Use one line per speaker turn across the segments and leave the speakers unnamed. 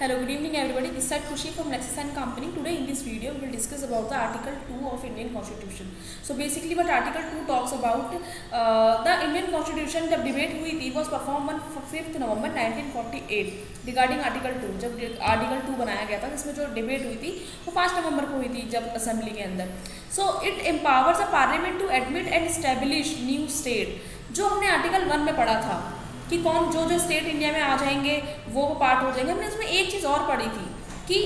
Hello, good evening everybody. This is Khushi from Lexis and Company. Today in this video we will discuss about the Article 2 of Indian Constitution. So basically what Article 2 talks about, the Indian Constitution जब debate हुई थी was performed on 5th November 1948 regarding Article 2. जब Article 2 बनाया गया था जिसमें जो debate हुई थी वो 5 नवंबर को हुई थी जब असेंबली के अंदर. So it empowers the parliament to admit and establish new state. जो हमने आर्टिकल 1 में पढ़ा था कि कौन जो जो स्टेट इंडिया में आ जाएंगे वो पार्ट हो जाएंगे. हमने उसमें एक चीज़ और पढ़ी थी कि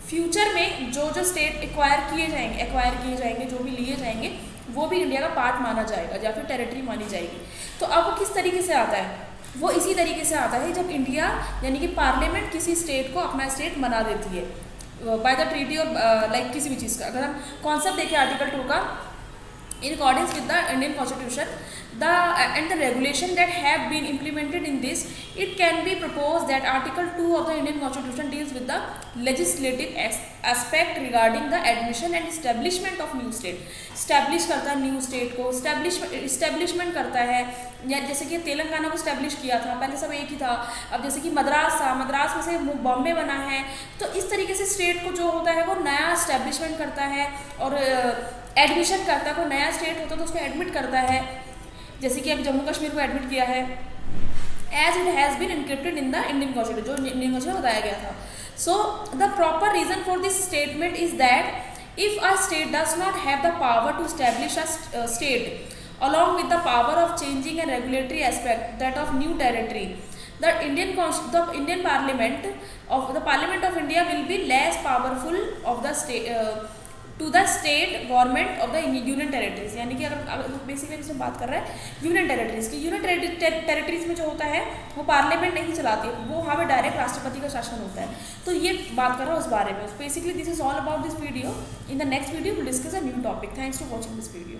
फ्यूचर में जो जो स्टेट एक्वायर किए जाएंगे जो भी लिए जाएंगे वो भी इंडिया का पार्ट माना जाएगा या फिर टेरिटरी मानी जाएगी. तो अब वो किस तरीके से आता है? वो इसी तरीके से आता है जब इंडिया यानी कि पार्लियामेंट किसी स्टेट को अपना स्टेट बना देती है बाय द ट्रीटी और लाइक किसी भी चीज़ का. अगर हम कॉन्सेप्ट देखें आर्टिकल 2 का, in accordance with the Indian Constitution, and the regulation that have been implemented in this, it can be proposed that Article 2 of the Indian Constitution deals with the legislative aspect regarding the admission and establishment of new state. Establish करता है new state को, establishment करता है. या जैसे कि तेलंगाना को establish किया था, पहले सब एक ही था. अब जैसे कि मद्रास था, मद्रास में से बॉम्बे बना है. तो इस तरीके से स्टेट को जो होता है वो नया establishment करता है और एडमिशन करता है. कोई नया स्टेट होता है तो उसको एडमिट करता है. जैसे कि अब जम्मू कश्मीर को एडमिट किया है as it has been encrypted in the Indian constitution, जो इंडियन कॉन्स्टिट्यूशन बताया गया था. So the proper reason for this statement is that if a state does not have the power to establish a state along with the power of changing a regulatory aspect that of new territory, the Indian Parliament of India will be less powerful of the state to the state government of the union territories. यानी कि अगर basically इसमें बात कर रहा है union territories की, union territories में जो होता है वो पार्लियामेंट नहीं चलाती है, वो वहाँ पे डायरेक्ट राष्ट्रपति का शासन होता है. तो ये बात कर रहा हूँ उस बारे में. Basically this is all about this video. In the next video will discuss a new topic. Thanks for watching this video.